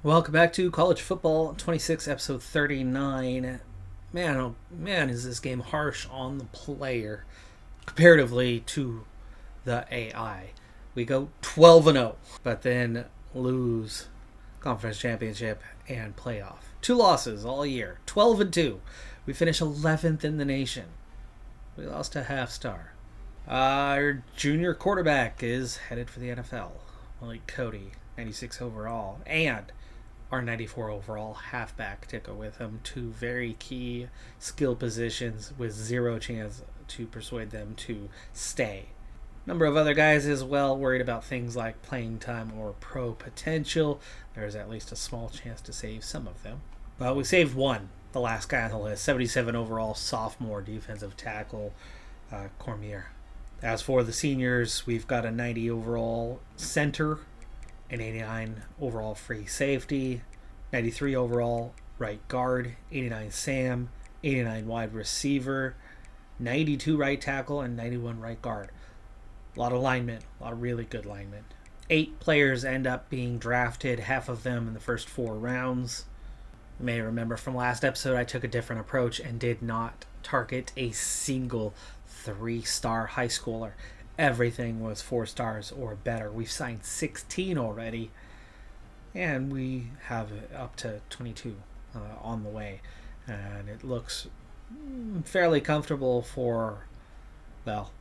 Welcome back to College Football 26, episode 39. Man, oh man, is this game harsh on the player comparatively to the AI. We go 12-0, but then lose conference championship and playoff. 2 losses all year, 12-2. We finish 11th in the nation. We lost a half star. Our junior quarterback is headed for the NFL. Malik Cody, 96 overall, and our 94 overall halfback to go with him. 2 very key skill positions with zero chance to persuade them to stay. Number of other guys as well worried about things like playing time or pro potential. There's at least a small chance to save some of them. Well, we saved one, the last guy on the list, 77 overall sophomore defensive tackle, Cormier. As for the seniors, we've got a 90 overall center, an 89 overall free safety, 93 overall right guard, 89 Sam, 89 wide receiver, 92 right tackle, and 91 right guard. A lot of linemen, a lot of really good linemen. 8 players end up being drafted, half of them in the first 4 rounds. You may remember from last episode I took a different approach and did not target a single 3-star high schooler. Everything was 4 stars or better. We've signed 16 already, and we have up to 22 on the way. And it looks fairly comfortable for, well,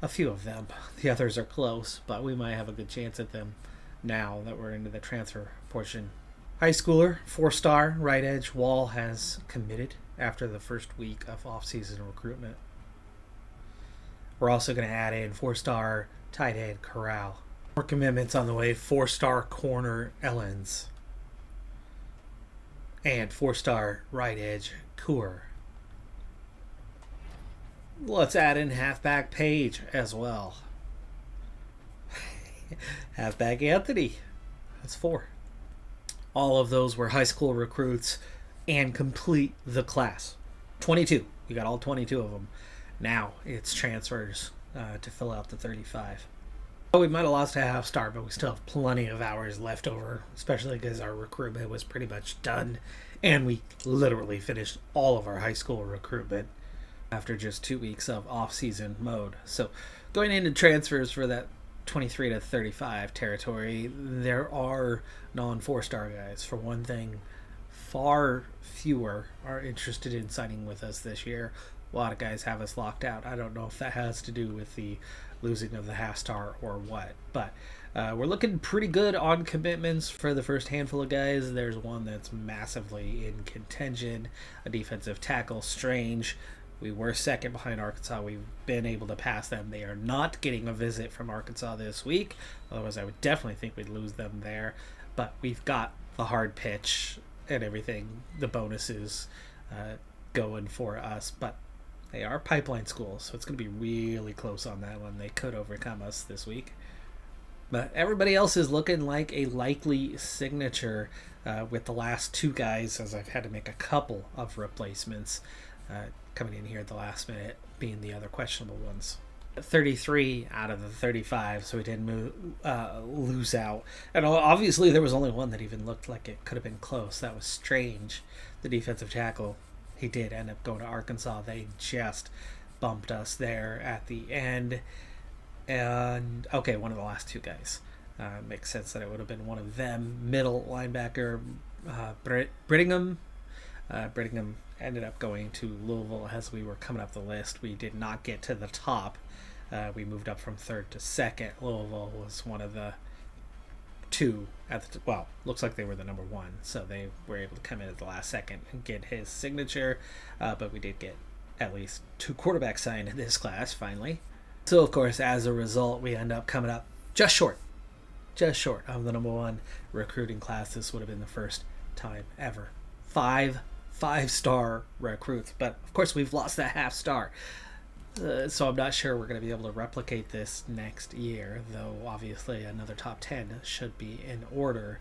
a few of them. The others are close, but we might have a good chance at them now that we're into the transfer portion. High schooler, 4-star right edge Wall has committed after the first week of off-season recruitment. We're also going to add in 4-star tight end Corral. More commitments on the way. 4-star corner Ellens. And 4-star right edge Coor. Let's add in halfback Page as well. Halfback Anthony. That's 4. All of those were high school recruits and complete the class. 22. We got all 22 of them. Now it's transfers to fill out the 35. We might have lost a half star, but we still have plenty of hours left over, especially because our recruitment was pretty much done, and we literally finished all of our high school recruitment after just 2 weeks of off-season mode. So going into transfers for that 23 to 35 territory, there are non-4-star guys. For one thing, far fewer are interested in signing with us this year. A lot of guys have us locked out. I don't know if that has to do with the losing of the half star or what, but we're looking pretty good on commitments for the first handful of guys. There's one that's massively in contention, a defensive tackle, Strange. We were second behind Arkansas. We've been able to pass them. They are not getting a visit from Arkansas this week. Otherwise, I would definitely think we'd lose them there. But we've got the hard pitch and everything, the bonuses going for us. But they are pipeline schools, so it's going to be really close on that one. They could overcome us this week. But everybody else is looking like a likely signature with the last 2 guys, as I've had to make a couple of replacements coming in here at the last minute, being the other questionable ones. 33 out of the 35, so we didn't lose out. And obviously there was only one that even looked like it could have been close. That was Strange, the defensive tackle. He did end up going to Arkansas. They just bumped us there at the end. And, okay, one of the last 2 guys. Makes sense that it would have been one of them. Middle linebacker Brittingham. Brittingham ended up going to Louisville as we were coming up the list. We did not get to the top. We moved up from 3rd to 2nd. Louisville was one of the 2 at the looks like they were the number 1, so they were able to come in at the last second and get his signature, but we did get at least 2 quarterbacks signed in this class finally. So of course, as a result, we end up coming up just short of the number 1 recruiting class. This would have been the first time ever. 5-star recruits, but of course we've lost that half star. So I'm not sure we're going to be able to replicate this next year, though obviously another top 10 should be in order.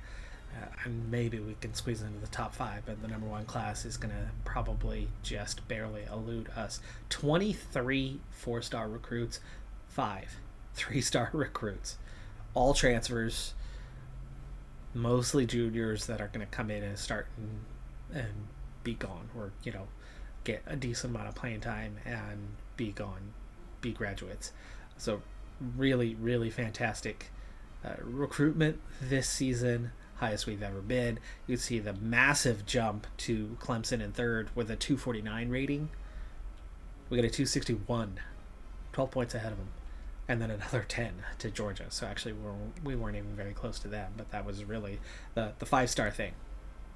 And maybe we can squeeze into the top 5, but the number 1 class is going to probably just barely elude us. 23 4-star recruits, 5 3-star recruits. All transfers. mostly juniors that are going to come in and start and be gone, or get a decent amount of playing time and be gone, be graduates. So really, really fantastic recruitment this season, highest we've ever been. You see the massive jump to Clemson in third with a 249 rating. We got a 261, 12 points ahead of them, and then another 10 to Georgia. So actually we weren't even very close to them, but that was really the 5-star thing.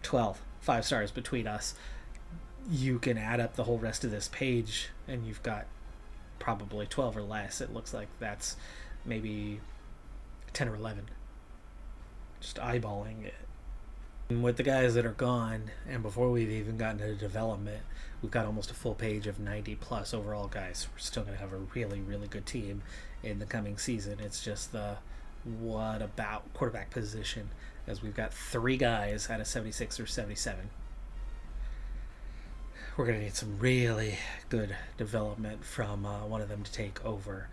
12 5-stars between us. You can add up the whole rest of this page and you've got probably 12 or less. It looks like that's maybe 10 or 11. Just eyeballing it. And with the guys that are gone, and before we've even gotten to development, we've got almost a full page of 90 plus overall guys. We're still going to have a really, really good team in the coming season. It's just the what about quarterback position, as we've got 3 guys out of 76 or 77. We're going to need some really good development from one of them to take over.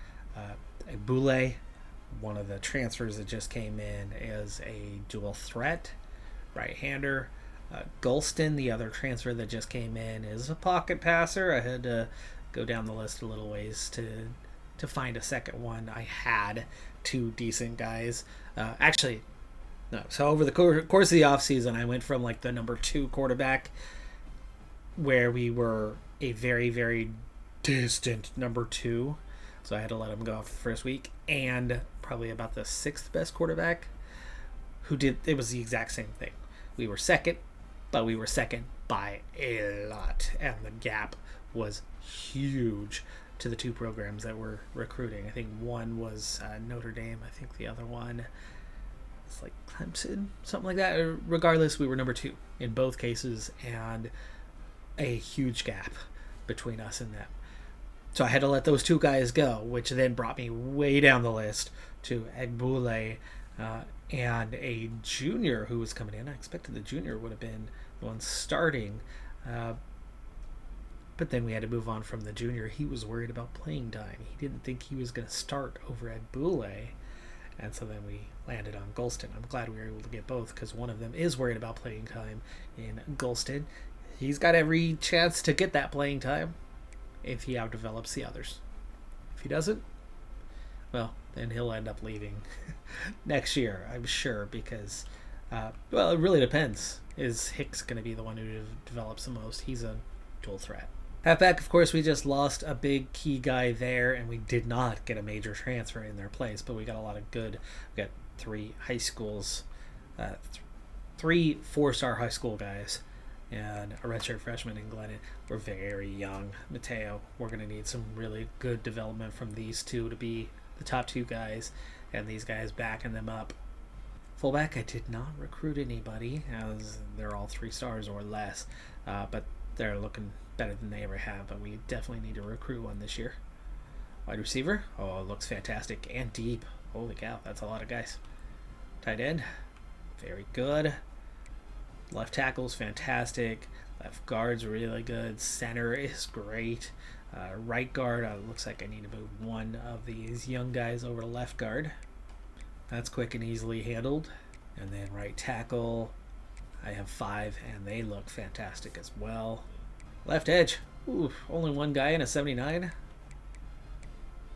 Boulay, one of the transfers that just came in, is a dual threat right-hander. Gulston, the other transfer that just came in, is a pocket passer. I had to go down the list a little ways to find a second one. I had 2 decent guys. Actually, no. So over the course of the offseason, I went from like the number 2 quarterback, where we were a very, very distant number 2. So I had to let him go after the first week, and probably about the 6th best quarterback it was the exact same thing. We were second, but we were second by a lot, and the gap was huge to the 2 programs that were recruiting. I think one was Notre Dame. I think the other one is like Clemson, something like that. Regardless, we were number 2 in both cases, and a huge gap between us and them. So I had to let those 2 guys go, which then brought me way down the list to Egbule and a junior who was coming in. I expected the junior would have been the one starting, but then we had to move on from the junior. He was worried about playing time. He didn't think he was going to start over at Boulay, and so then we landed on Gulston. I'm glad we were able to get both, because one of them is worried about playing time in Gulston. He's got every chance to get that playing time if he outdevelops the others. If he doesn't, well, then he'll end up leaving next year, I'm sure, because, well, it really depends. Is Hicks going to be the one who develops the most? He's a dual threat. Halfback, of course, we just lost a big key guy there, and we did not get a major transfer in their place, but we got a lot of good. We got 3 high schools, 3 4-star high school guys, and a redshirt freshman in Glennon. We're very young. Mateo, we're going to need some really good development from these 2 to be the top 2 guys, and these guys backing them up. Fullback, I did not recruit anybody, as they're all 3 stars or less, but they're looking better than they ever have, but we definitely need to recruit one this year. Wide receiver, oh, it looks fantastic, and deep. Holy cow, that's a lot of guys. Tight end, very good. Left tackle's fantastic. Left guard's really good. Center is great. Right guard, looks like I need to move one of these young guys over to left guard. That's quick and easily handled. And then right tackle, I have 5, and they look fantastic as well. Left edge, ooh, only 1 guy in a 79.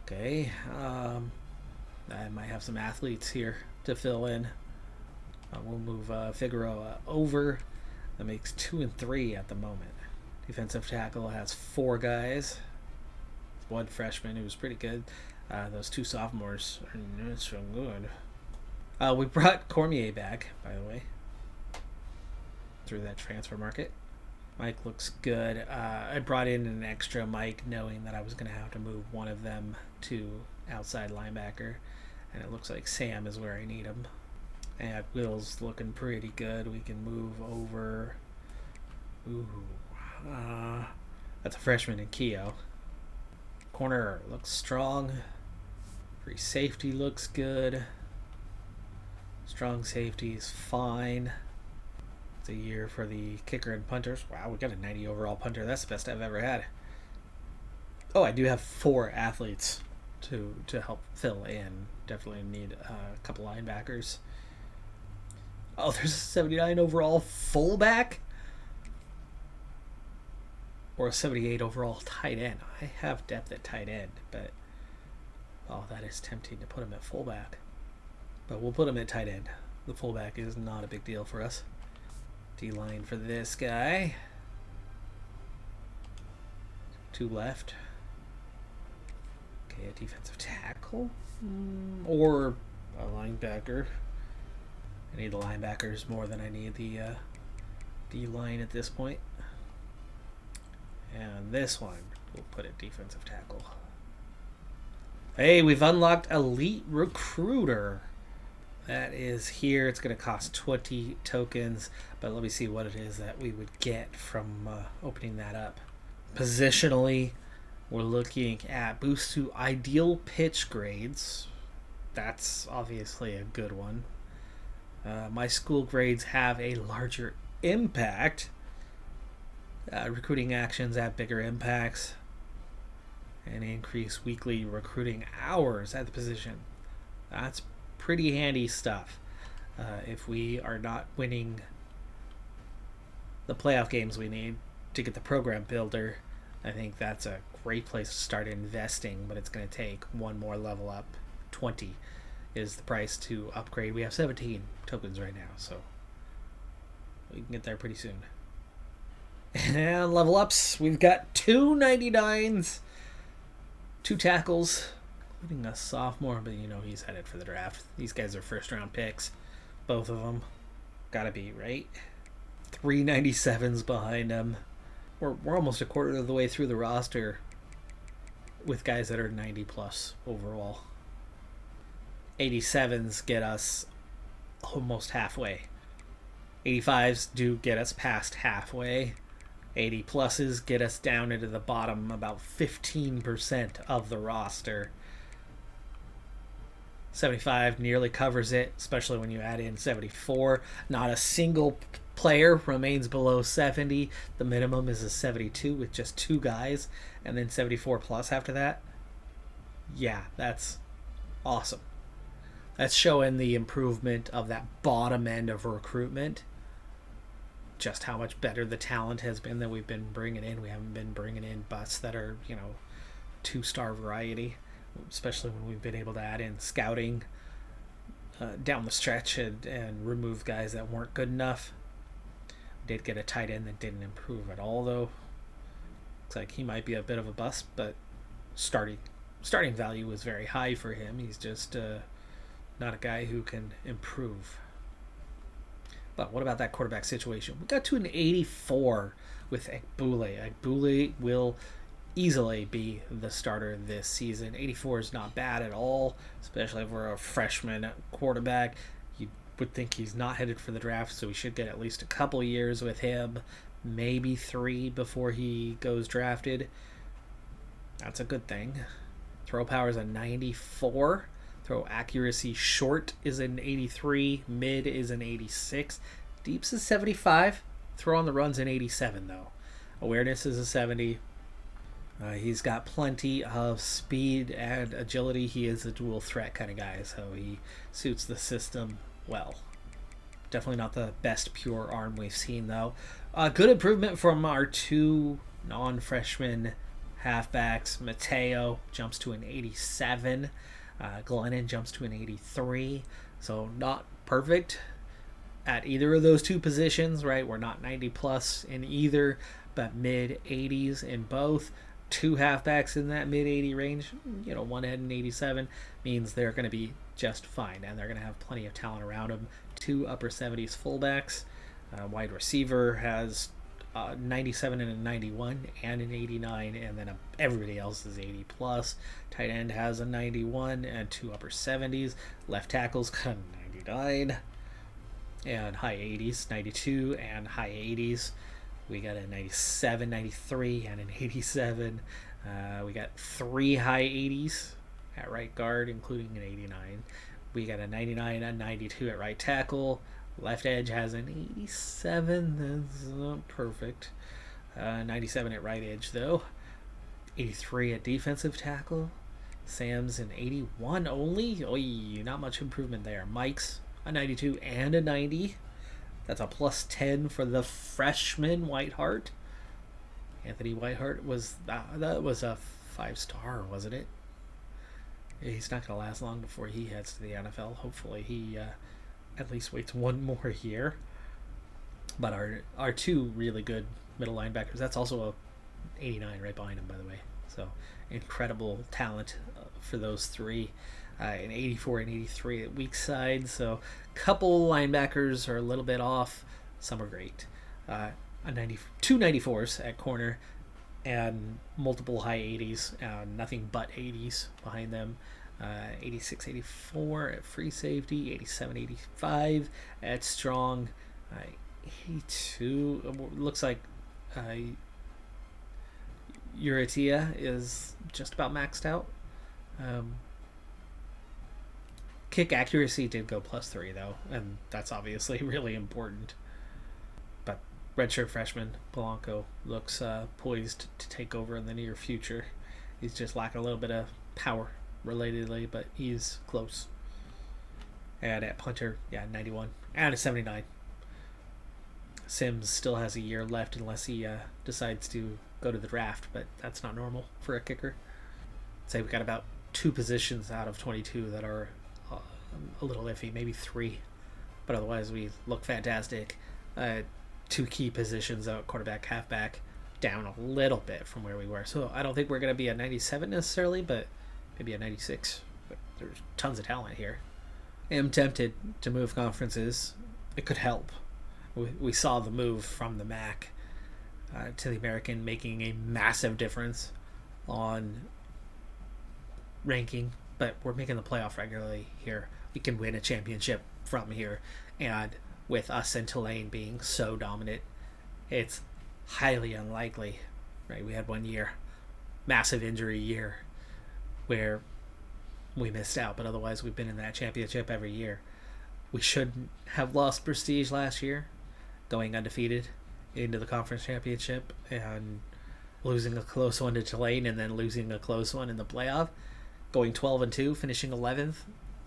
Okay, I might have some athletes here to fill in. We'll move Figueroa over. That makes 2 and 3 at the moment. Defensive tackle has 4 guys. 1 freshman who's pretty good. Those 2 sophomores are not so good. We brought Cormier back, by the way, through that transfer market. Mike looks good. I brought in an extra Mike, knowing that I was going to have to move one of them to outside linebacker, and it looks like Sam is where I need him. And Will's looking pretty good. We can move over. Ooh, that's a freshman in Keogh. Corner looks strong. Free safety looks good. Strong safety is fine. It's a year for the kicker and punters. Wow, we got a 90 overall punter. That's the best I've ever had. Oh, I do have 4 athletes to help fill in. Definitely need a couple linebackers. Oh, there's a 79 overall fullback? Or a 78 overall tight end. I have depth at tight end, but oh, that is tempting to put him at fullback. But we'll put him at tight end. The fullback is not a big deal for us. D-line for this guy. 2 left. Okay, a defensive tackle. Or a linebacker. I need the linebackers more than I need the D-line at this point. And this one, we'll put it defensive tackle. Hey, we've unlocked Elite Recruiter. That is here. It's going to cost 20 tokens, but let me see what it is that we would get from opening that up. Positionally, we're looking at boost to ideal pitch grades. That's obviously a good one. My school grades have a larger impact. Recruiting actions have bigger impacts. And increase weekly recruiting hours at the position. That's pretty handy stuff. If we are not winning the playoff games we need to get the program builder, I think that's a great place to start investing, but it's going to take one more level up. 20 is the price to upgrade. We have 17 tokens right now, so we can get there pretty soon. And level ups, we've got 2 99s, 2 tackles, including a sophomore, but you know he's headed for the draft. These guys are first round picks, both of them. Gotta be, right? 3 97s behind him. We're almost a quarter of the way through the roster with guys that are 90 plus overall. 87s get us almost halfway. 85s do get us past halfway. 80 pluses get us down into the bottom about 15% of the roster. 75 nearly covers it, especially when you add in 74. Not a single player remains below 70. The minimum is a 72 with just 2 guys, and then 74 plus after that. Yeah, that's awesome. That's showing the improvement of that bottom end of recruitment. Just how much better the talent has been that we've been bringing in. We haven't been bringing in busts that are, 2-star variety, especially when we've been able to add in scouting down the stretch and remove guys that weren't good enough. We did get a tight end that didn't improve at all, though. Looks like he might be a bit of a bust, but starting value was very high for him. He's just not a guy who can improve. But what about that quarterback situation? We got to an 84 with Egbule. Egbule will easily be the starter this season. 84 is not bad at all, especially for a freshman quarterback. You would think he's not headed for the draft, so we should get at least a couple years with him, maybe 3 before he goes drafted. That's a good thing. Throw power is a 94. Throw accuracy short is an 83. Mid is an 86. Deeps is 75. Throw on the run's an 87, though. Awareness is a 70. He's got plenty of speed and agility. He is a dual threat kind of guy, so he suits the system well. Definitely not the best pure arm we've seen, though. Good improvement from our 2 non-freshman halfbacks. Mateo jumps to an 87. Glennon jumps to an 83. So not perfect at either of those 2 positions, right? We're not 90 plus in either, but mid 80s in both. 2 halfbacks in that mid 80 range, one head in 87 means they're going to be just fine, and they're going to have plenty of talent around them. 2 upper 70s fullbacks. Wide receiver has 97 and a 91 and an 89, and then everybody else is 80 plus. Tight end has a 91 and 2 upper 70s. Left tackle's got a 99 and high 80s, 92 and high 80s. We got a 97, 93 and an 87. We got 3 high 80s at right guard, including an 89. We got a 99 and 92 at right tackle. Left edge has an 87. That's not perfect. 97 at right edge, though. 83 at defensive tackle. Sam's an 81 only. Oy, not much improvement there. Mike's a 92 and a 90. That's a plus 10 for the freshman Whitehart. Anthony Whitehart that was a 5-star, wasn't it? He's not going to last long before he heads to the NFL. Hopefully he at least waits one more year. But our two really good middle linebackers, that's also a 89 right behind him, by the way. So incredible talent for those three. An 84 and 83 at weak side. So a couple linebackers are a little bit off. Some are great. Two 94s at corner and multiple high 80s. Nothing but 80s behind them. 86, 84 at free safety. 87, 85 at strong. 82 looks like Uritia is just about maxed out. Kick accuracy did go +3 though, and that's obviously really important. But redshirt freshman Polanco looks poised to take over in the near future. He's just lacking a little bit of power relatedly, but he's close. And at punter, 91 and a 79. Sims still has a year left unless he decides to go to the draft, but that's not normal for a kicker. I'd say we got about 2 positions out of 22 that are a little iffy, maybe 3, but otherwise we look fantastic. 2 key positions out, quarterback, halfback, down a little bit from where we were. So I don't think we're going to be a 97 necessarily, but maybe a 96. But there's tons of talent here. I am tempted to move conferences. It could help. We saw the move from the MAC to the American making a massive difference on ranking, but we're making the playoff regularly here. We can win a championship from here, and with us and Tulane being so dominant, it's highly unlikely, right? We had 1 year, massive injury year, where we missed out, but otherwise we've been in that championship every year. We shouldn't have lost prestige last year, going undefeated into the conference championship and losing a close one to Tulane and then losing a close one in the playoff. Going 12-2, finishing 11th,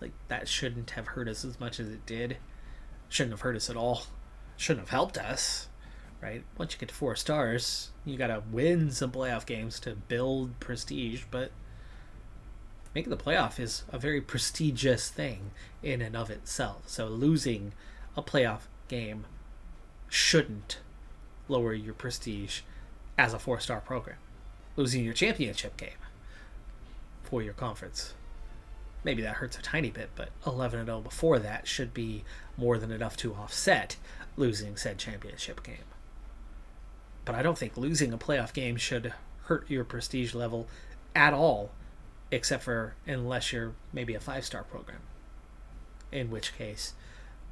like that shouldn't have hurt us as much as it did. Shouldn't have hurt us at all. Shouldn't have helped us, right? Once you get to 4 stars, you gotta win some playoff games to build prestige, but making the playoff is a very prestigious thing in and of itself. So losing a playoff game shouldn't lower your prestige as a 4-star program. Losing your championship game for your conference, maybe that hurts a tiny bit, but 11-0 before that should be more than enough to offset losing said championship game. But I don't think losing a playoff game should hurt your prestige level at all, except for unless you're maybe a 5-star program, in which case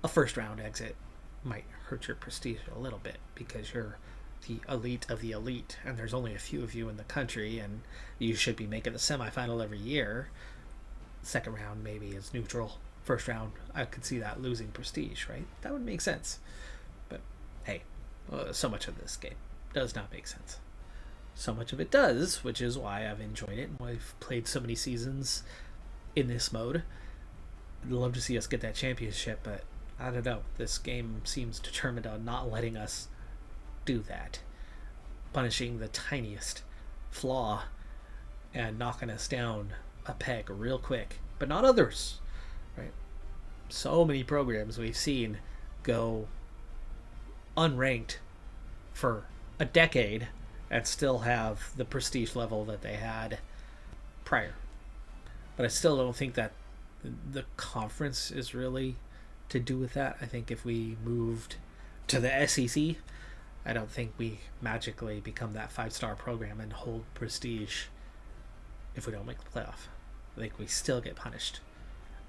a first-round exit might hurt your prestige a little bit because you're the elite of the elite, and there's only a few of you in the country, and you should be making the semifinal every year. Second round maybe is neutral. First round, I could see that losing prestige, right? That would make sense. But hey, so much of this game does not make sense. So much of it does, which is why I've enjoyed it and why I've played so many seasons in this mode. I'd love to see us get that championship, but I don't know. This game seems determined on not letting us do that. Punishing the tiniest flaw and knocking us down a peg real quick, but not others, right? So many programs we've seen go unranked for a decade and still have the prestige level that they had prior. But I still don't think that the conference is really to do with that. I think if we moved to the SEC, I don't think we magically become that 5-star program and hold prestige if we don't make the playoff. I think we still get punished.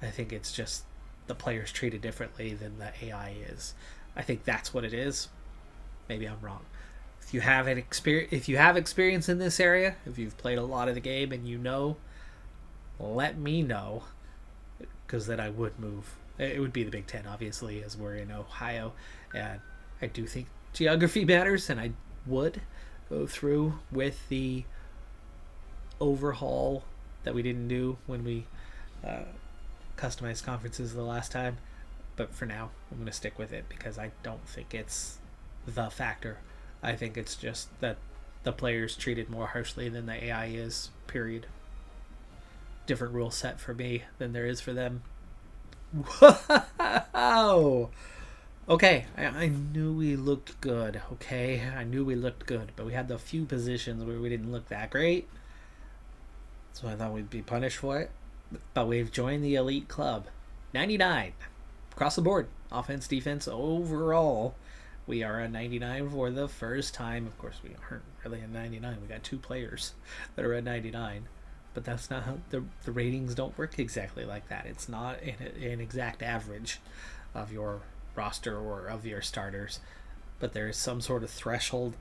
I think it's just the players treated differently than the AI is. I think that's what it is. Maybe I'm wrong. If you have experience in this area, if you've played a lot of the game and you know, let me know, because then I would move. It would be the Big Ten, obviously, as we're in Ohio, and I do think geography matters, and I would go through with the overhaul that we didn't do when we customized conferences the last time. But for now, I'm going to stick with it because I don't think it's the factor. I think it's just that the players treated more harshly than the AI is, period. Different rule set for me than there is for them. Wow! Okay, I knew we looked good, okay? I knew we looked good, but we had the few positions where we didn't look that great. So I thought we'd be punished for it. But we've joined the elite club. 99. Across the board. Offense, defense, overall. We are a 99 for the first time. Of course, we aren't really a 99. We got 2 players that are at 99. But that's not how the ratings don't work exactly like that. It's not an exact average of your roster or of your starters. But there is some sort of threshold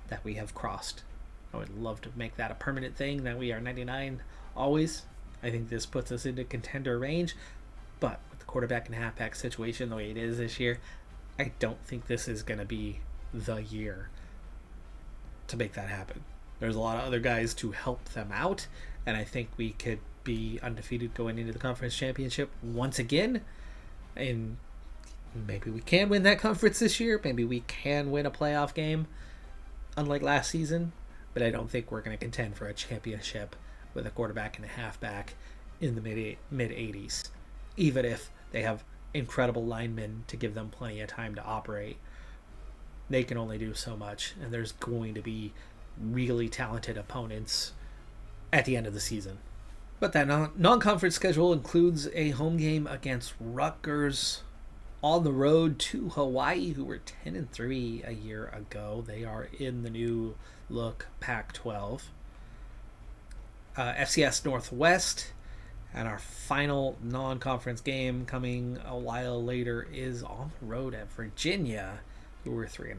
that we have crossed. I would love to make that a permanent thing, that we are 99 always. I think this puts us into contender range. But with the quarterback and halfback situation the way it is this year, I don't think this is going to be the year to make that happen. There's a lot of other guys to help them out, and I think we could be undefeated going into the conference championship once again. And maybe we can win that conference this year. Maybe we can win a playoff game, unlike last season. But I don't think we're going to contend for a championship with a quarterback and a halfback in the mid 80s, even if they have incredible linemen to give them plenty of time to operate. They can only do so much, and there's going to be really talented opponents at the end of the season. But that non-conference schedule includes a home game against Rutgers, on the road to Hawaii, who were 10-3 a year ago. They are in the new look Pac-12. FCS Northwest, and our final non-conference game coming a while later is on the road at Virginia, who were 3-9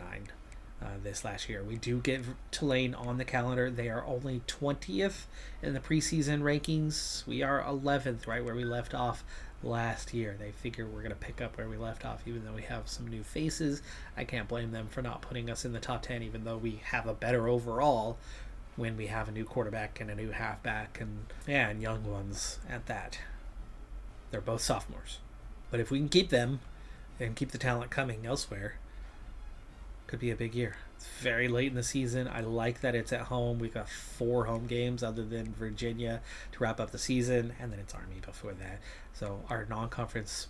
this last year. We do get Tulane on the calendar. They are only 20th in the preseason rankings. We are 11th, right where we left off last year. They figure we're going to pick up where we left off, even though we have some new faces. I can't blame them for not putting us in the top 10, even though we have a better overall when we have a new quarterback and a new halfback and young ones at that. They're both sophomores. But if we can keep them and keep the talent coming elsewhere, could be a big year. It's very late in the season. I like that it's at home. We've got 4 home games other than Virginia to wrap up the season, and then it's Army before that. So our non-conference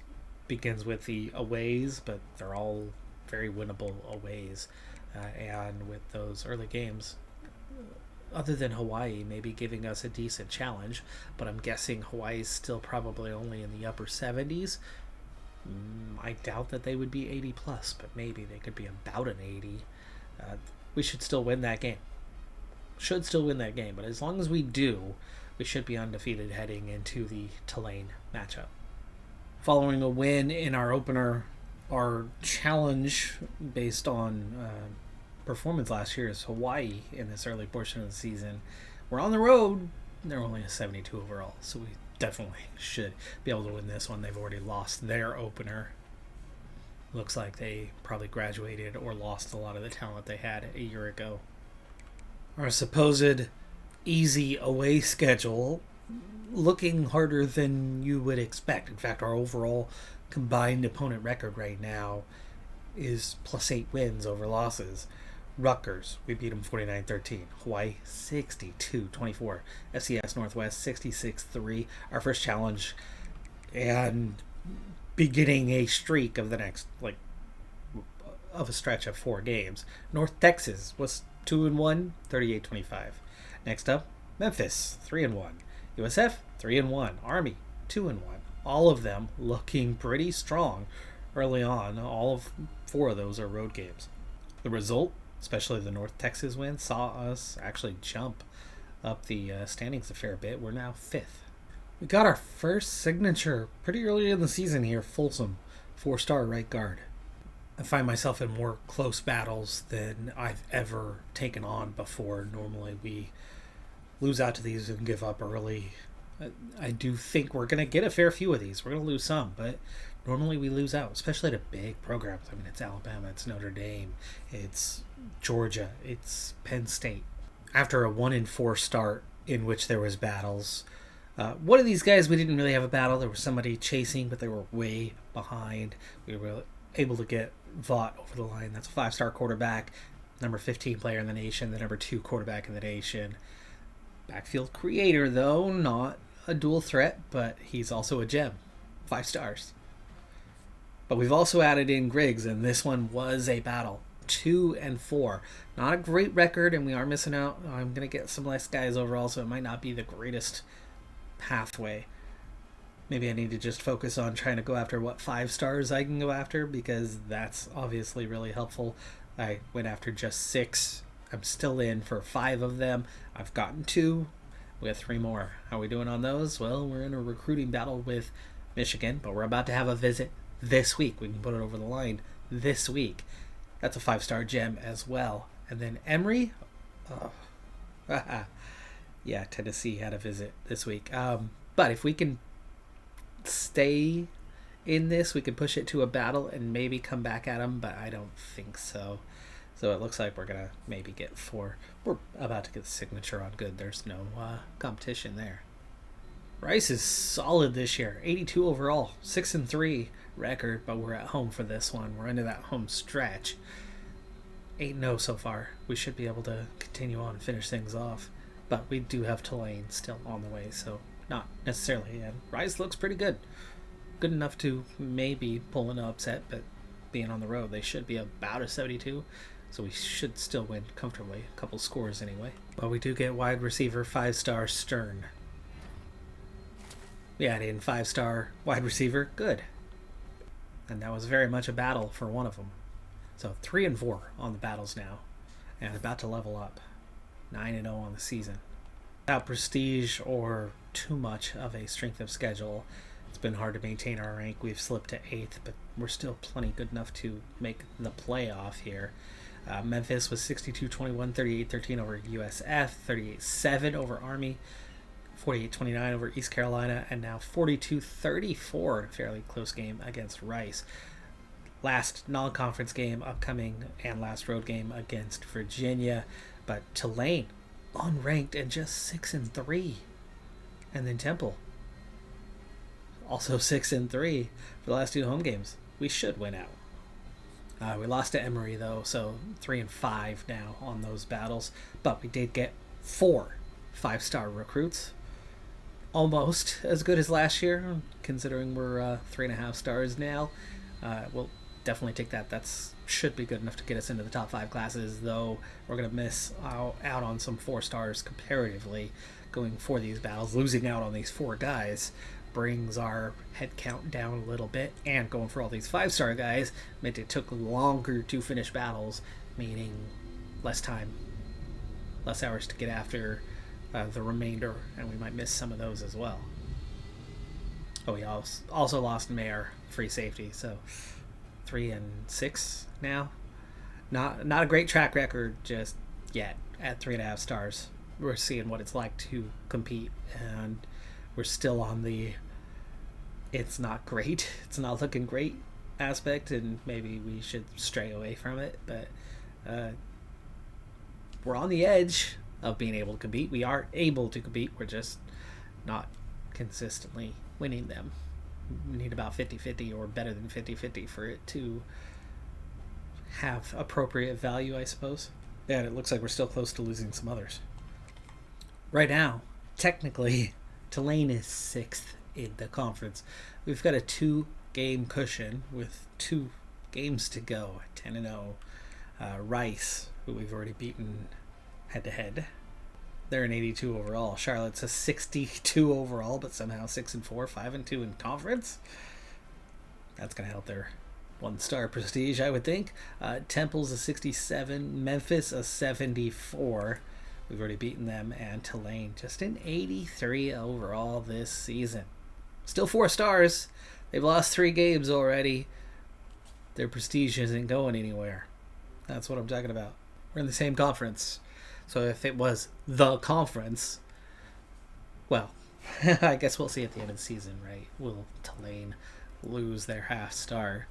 begins with the aways, but they're all very winnable aways. And with those early games, other than Hawaii maybe giving us a decent challenge, but I'm guessing Hawaii's still probably only in the upper 70s. I doubt that they would be 80 plus, but maybe they could be about an 80. We should still win that game. But as long as we do, we should be undefeated heading into the Tulane matchup. Following a win in our opener, our challenge based on performance last year is Hawaii in this early portion of the season. We're on the road. They're only a 72 overall, so we definitely should be able to win this one. They've already lost their opener. Looks like they probably graduated or lost a lot of the talent they had a year ago. Our supposed easy away schedule looking harder than you would expect. In fact, our overall combined opponent record right now is +8 wins over losses. Rutgers, we beat them 49-13. Hawaii, 62-24. FCS Northwest, 66-3. Our first challenge, and beginning a streak of the next, of a stretch of 4 games. North Texas was 2-1, 38-25. Next up, Memphis, 3-1. USF, 3-1. Army, 2-1. All of them looking pretty strong early on. All of 4 of those are road games. The result, especially the North Texas win, saw us actually jump up the standings a fair bit. We're now 5th. We got our first signature pretty early in the season here, Folsom, 4-star right guard. I find myself in more close battles than I've ever taken on before. Normally we lose out to these and give up early. I do think we're going to get a fair few of these. We're going to lose some, but normally we lose out, especially to big programs. I mean, it's Alabama, it's Notre Dame, it's Georgia, it's Penn State. After a 1-4 start in which there was battles, One of these guys, we didn't really have a battle. There was somebody chasing, but they were way behind. We were able to get Vaught over the line. That's a 5-star quarterback, number 15 player in the nation, the number 2 quarterback in the nation. Backfield creator, though, not a dual threat, but he's also a gem. 5 stars. But we've also added in Griggs, and this one was a battle. 2-4. Not a great record, and we are missing out. I'm going to get some less guys overall, so it might not be the greatest pathway. Maybe I need to just focus on trying to go after what 5 stars I can go after, because that's obviously really helpful. I went after just 6. I'm still in for 5 of them. I've gotten 2. We have 3 more. How are we doing on those? Well, we're in a recruiting battle with Michigan, but we're about to have a visit this week. We can put it over the line this week. That's a 5-star gem as well. And then Emory. Yeah, Tennessee had a visit this week. But if we can stay in this, we can push it to a battle and maybe come back at them, but I don't think so. So it looks like we're going to maybe get 4. We're about to get the signature on good. There's no competition there. Rice is solid this year. 82 overall. 6-3 record, but we're at home for this one. We're into that home stretch. 8-0 so far. We should be able to continue on and finish things off. But we do have Tulane still on the way, so not necessarily. And Rice looks pretty good. Good enough to maybe pull an upset, but being on the road, they should be about a 72. So we should still win comfortably. A couple scores anyway. But we do get wide receiver 5-star Stern. We add in 5-star wide receiver. Good. And that was very much a battle for one of them. So 3-4 on the battles now. And about to level up. 9-0 on the season. Without prestige or too much of a strength of schedule, it's been hard to maintain our rank. We've slipped to 8th, but we're still plenty good enough to make the playoff here. Memphis was 62-21, 38-13 over USF, 38-7 over Army, 48-29 over East Carolina, and now 42-34, a fairly close game against Rice. Last non-conference game upcoming and last road game against Virginia. But Tulane, unranked and just 6-3. And then Temple, also 6-3 for the last 2 home games. We should win out. We lost to Emory, though, so 3-5 now on those battles. But we did get 4 5-star recruits. Almost as good as last year, considering we're 3.5 stars now. We'll definitely take that. That's should be good enough to get us into the top 5 classes, though we're going to miss out on some 4 stars comparatively going for these battles. Losing out on these 4 guys brings our head count down a little bit, and going for all these 5-star guys meant it took longer to finish battles, meaning less time, less hours to get after the remainder, and we might miss some of those as well. Oh, we also lost Mayer, free safety, so 3-6 now. Not a great track record just yet at 3.5 stars. We're seeing what it's like to compete, and we're still on the it's not great, it's not looking great aspect, and maybe we should stray away from it, but we're on the edge of being able to compete. We are able to compete, we're just not consistently winning them. We need about 50-50 or better than 50-50 for it to have appropriate value, I suppose. Yeah, and it looks like we're still close to losing some others. Right now, technically, Tulane is 6th in the conference. We've got a 2-game cushion with 2 games to go. 10-0. Rice, who we've already beaten head-to-head. They're an 82 overall. Charlotte's a 62 overall, but somehow 6-4, 5-2 in conference. That's going to help their 1-star prestige, I would think. Temple's a 67. Memphis a 74. We've already beaten them. And Tulane just an 83 overall this season. Still 4 stars. They've lost 3 games already. Their prestige isn't going anywhere. That's what I'm talking about. We're in the same conference. So if it was the conference, well, I guess we'll see at the end of the season, right? Will Tulane lose their half-star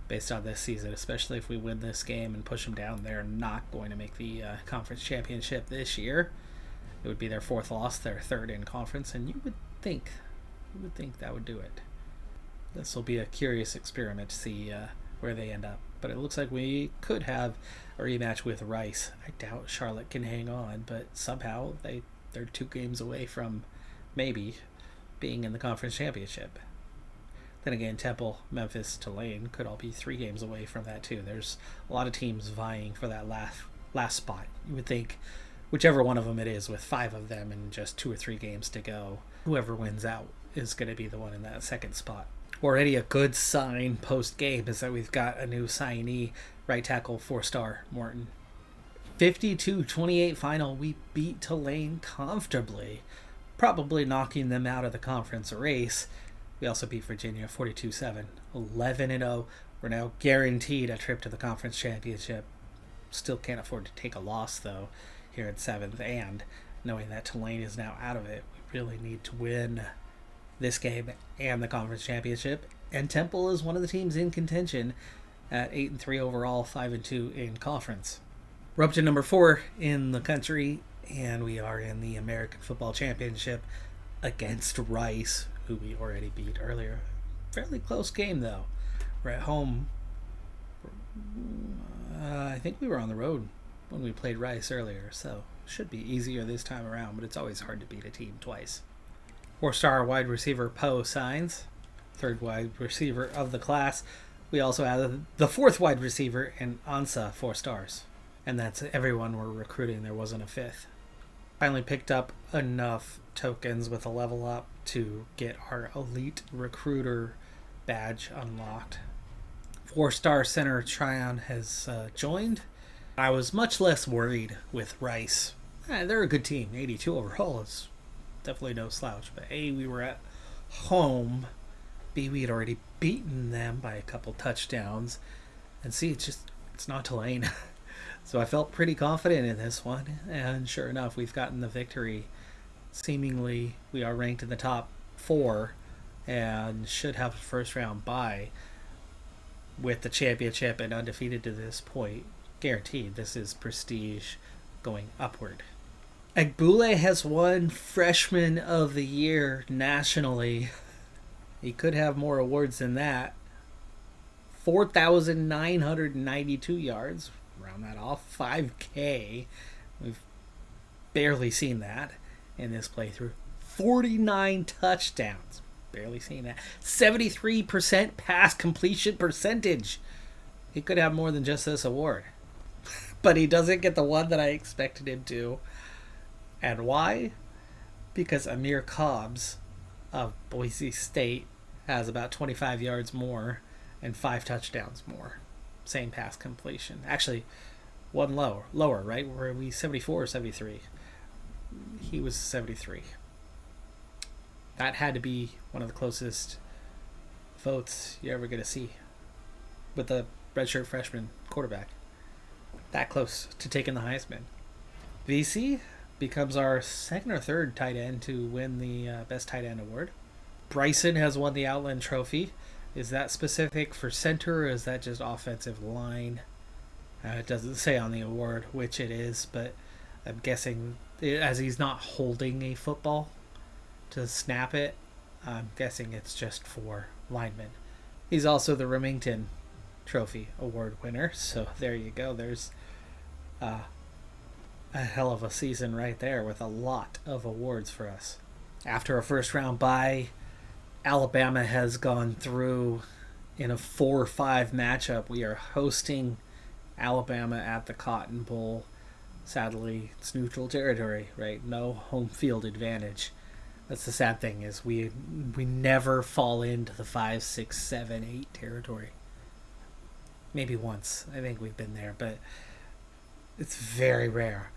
based on this season, especially if we win this game and push them down? They're not going to make the conference championship this year. It would be their 4th loss, their 3rd in conference, and you would think. You would think that would do it. This will be a curious experiment to see where they end up. But it looks like we could have a rematch with Rice. I doubt Charlotte can hang on, but somehow they're 2 games away from maybe being in the conference championship. Then again, Temple, Memphis, Tulane could all be 3 games away from that too. There's a lot of teams vying for that last spot. You would think whichever one of them it is, with 5 of them and just 2 or 3 games to go, whoever wins out is going to be the one in that second spot. Already a good sign post-game is that we've got a new signee, right tackle, 4-star, Morton. 52-28 final. We beat Tulane comfortably, probably knocking them out of the conference race. We also beat Virginia 42-7, 11-0. We're now guaranteed a trip to the conference championship. Still can't afford to take a loss, though, here at 7th. And knowing that Tulane is now out of it, we really need to win this game and the conference championship. And Temple is one of the teams in contention at 8-3 overall, 5-2 in conference. We're up to number 4 in the country, and we are in the American Football Championship against Rice, who we already beat earlier. Fairly close game, though. We're at home. I think we were on the road when we played Rice earlier, so should be easier this time around, but it's always hard to beat a team twice. 4-star wide receiver Poe signs, 3rd wide receiver of the class. We also added the 4th wide receiver in Ansa, 4 stars. And that's everyone we're recruiting. There wasn't a 5th. Finally picked up enough tokens with a level up to get our elite recruiter badge unlocked. 4-star center Tryon has joined. I was much less worried with Rice. They're a good team. 82 overall is definitely no slouch. But A, we were at home. B, we had already beaten them by a couple touchdowns. And C, it's not Tulane. So I felt pretty confident in this one. And sure enough, we've gotten the victory. Seemingly, we are ranked in the top 4 and should have a first round bye with the championship and undefeated to this point. Guaranteed, this is prestige going upward. Agbule has won Freshman of the Year nationally. He could have more awards than that. 4,992 yards. Round that off. 5K. We've barely seen that in this playthrough. 49 touchdowns. Barely seen that. 73% pass completion percentage. He could have more than just this award. But he doesn't get the one that I expected him to. And why? Because Amir Cobbs of Boise State has about 25 yards more and 5 touchdowns more. Same pass completion. Actually, one lower, right? Were we 74 or 73? He was 73. That had to be one of the closest votes you're ever going to see with the redshirt freshman quarterback. That close to taking the Heisman. VC becomes our 2nd or 3rd tight end to win the Best Tight End Award. Bryson has won the Outland Trophy. Is that specific for center, or is that just offensive line? It doesn't say on the award which it is, but I'm guessing, as he's not holding a football to snap it, I'm guessing it's just for linemen. He's also the Remington Trophy Award winner, so there you go. There's a hell of a season right there with a lot of awards for us. After a first round bye, Alabama has gone through in a 4-5 matchup. We are hosting Alabama at the Cotton Bowl. Sadly, it's neutral territory, right? No home field advantage. That's the sad thing, is we never fall into the 5, 6, 7, 8 territory. Maybe once. I think we've been there, but it's very rare.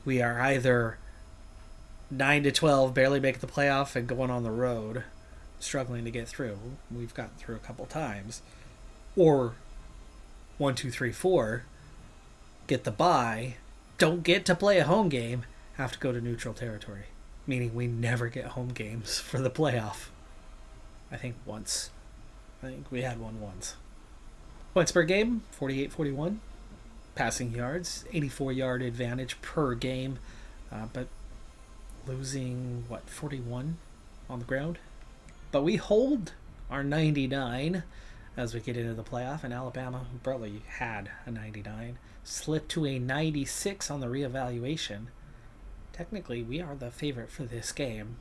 We are either 9-12, barely making the playoff and going on the road, struggling to get through. We've gotten through a couple times. Or 1, 2, 3, 4, get the bye, don't get to play a home game, have to go to neutral territory. Meaning we never get home games for the playoff. I think once. I think we had one once. Points per game, 48-41. Passing yards, 84-yard advantage per game. But losing, 41 on the ground. But we hold our 99 as we get into the playoff, and Alabama, who probably had a 99, slipped to a 96 on the reevaluation. Technically, we are the favorite for this game,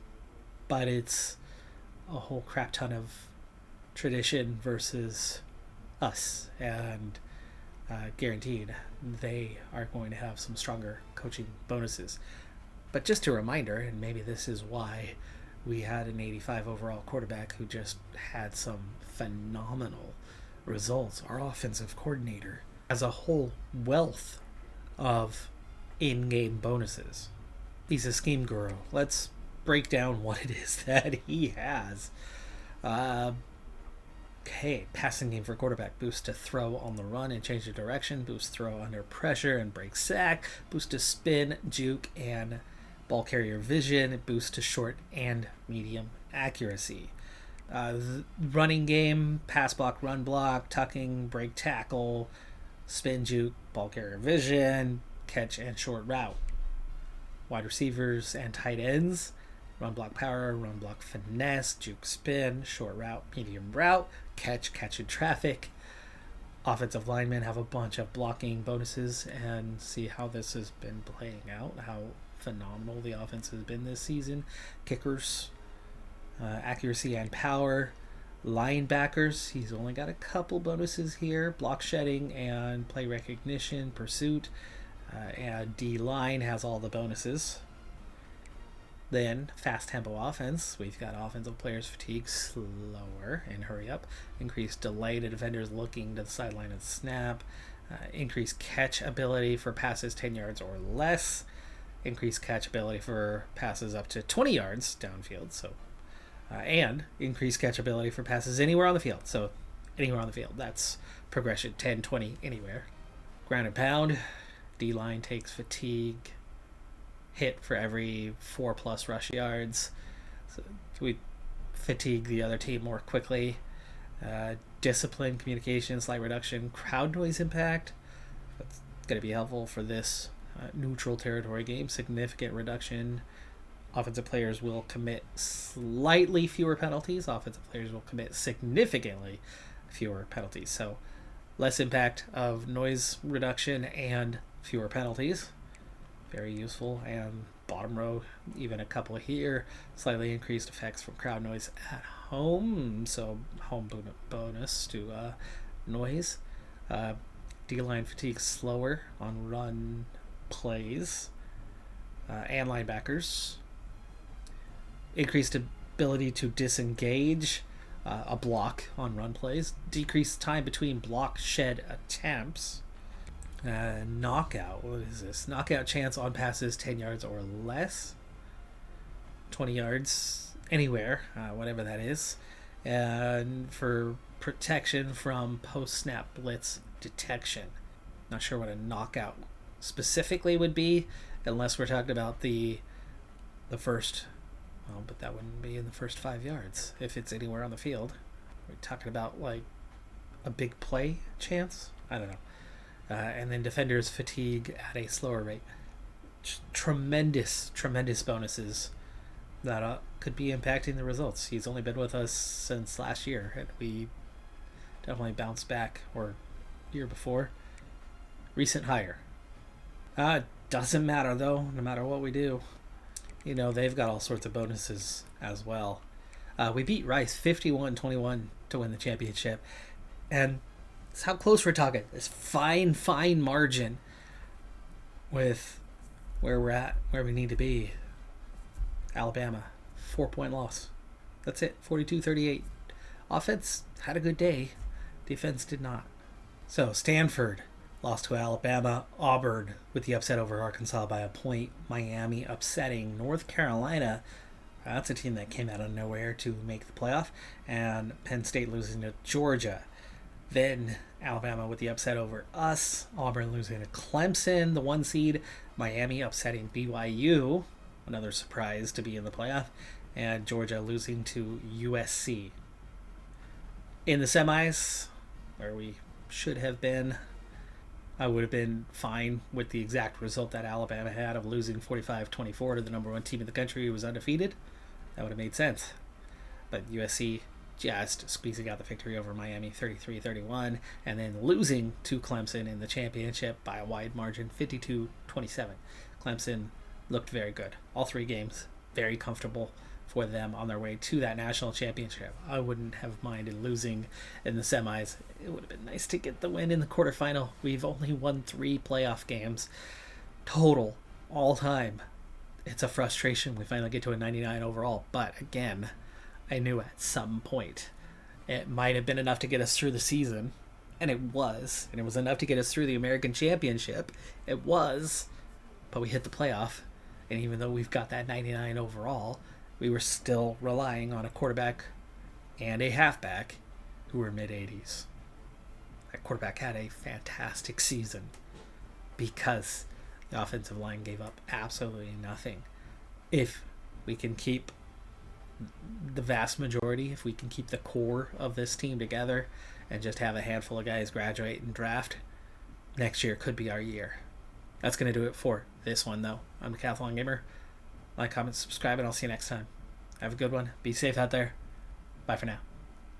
but it's a whole crap ton of tradition versus us, and guaranteed they are going to have some stronger coaching bonuses. But just a reminder, and maybe this is why we had an 85 overall quarterback who just had some phenomenal results. Our offensive coordinator has a whole wealth of in-game bonuses. He's a scheme guru. Let's break down what it is that he has. Okay, passing game for quarterback. Boost to throw on the run and change the direction. Boost throw under pressure and break sack. Boost to spin, juke, and ball carrier vision. Boost to short and medium accuracy. Running game, pass block, run block, tucking, break tackle, spin, juke, ball carrier vision, catch, and short route. Wide receivers and tight ends. Run block power, run block finesse, juke spin, short route, medium route, catch in traffic. Offensive linemen have a bunch of blocking bonuses, and see how this has been playing out, how phenomenal the offense has been this season. Kickers, accuracy and power. Linebackers, he's only got a couple bonuses here. Block shedding and play recognition, pursuit. And D-line has all the bonuses. Then, fast tempo offense. We've got offensive players fatigue, slower, and hurry up. Increased delay to defenders looking to the sideline and snap. Increased catch ability for passes 10 yards or less. Increased catch ability for passes up to 20 yards downfield. So, and increased catch ability for passes anywhere on the field. So, anywhere on the field. That's progression 10, 20, anywhere. Ground and pound. D-line takes fatigue hit for every 4+ rush yards. So we fatigue the other team more quickly. Discipline, communication, slight reduction, crowd noise impact. That's going to be helpful for this neutral territory game. Significant reduction. Offensive players will commit slightly fewer penalties. Offensive players will commit significantly fewer penalties. So less impact of noise reduction and fewer penalties. Very useful. And bottom row, even a couple here. Slightly increased effects from crowd noise at home. So home bonus to noise. D-line fatigue slower on run plays. And linebackers. Increased ability to disengage a block on run plays. Decreased time between block shed attempts. Knockout. What is this? Knockout chance on passes 10 yards or less. 20 yards anywhere, whatever that is. And for protection from post-snap blitz detection. Not sure what a knockout specifically would be, unless we're talking about the first. Well, but that wouldn't be in the first 5 yards if it's anywhere on the field. We're talking about like a big play chance. I don't know. And then defenders fatigue at a slower rate. Tremendous bonuses that could be impacting the results. He's only been with us since last year, and we definitely bounced back, or year before. Recent hire. Doesn't matter though, no matter what we do. You know, they've got all sorts of bonuses as well. We beat Rice 51-21 to win the championship, and it's how close we're talking. This fine margin with where we're at, where we need to be. Alabama, 4-point loss. That's it, 42-38. Offense had a good day. Defense did not. So Stanford lost to Alabama. Auburn with the upset over Arkansas by a point. Miami upsetting North Carolina. That's a team that came out of nowhere to make the playoff. And Penn State losing to Georgia. Then Alabama with the upset over us. Auburn losing to Clemson, the 1 seed. Miami upsetting BYU, another surprise to be in the playoff. And Georgia losing to USC. In the semis, where we should have been, I would have been fine with the exact result that Alabama had of losing 45-24 to the number 1 team in the country who was undefeated. That would have made sense. but USC just squeezing out the victory over Miami 33-31, and then losing to Clemson in the championship by a wide margin 52-27. Clemson looked very good. All three games, very comfortable for them on their way to that national championship. I wouldn't have minded losing in the semis. It would have been nice to get the win in the quarterfinal. We've only won 3 playoff games total, all time. It's a frustration. We finally get to a 99 overall, but again, I knew at some point it might have been enough to get us through the season, and it was enough to get us through the American Championship. It was, but we hit the playoff, and even though we've got that 99 overall, we were still relying on a quarterback and a halfback who were mid-80s. That quarterback had a fantastic season because the offensive line gave up absolutely nothing. If we can keep the vast majority, if we can keep the core of this team together and just have a handful of guys graduate and draft, next year could be our year. That's going to do it for this one, though. I'm Decathlon Gamer. Like, comment, subscribe, and I'll see you next time. Have a good one. Be safe out there. Bye for now.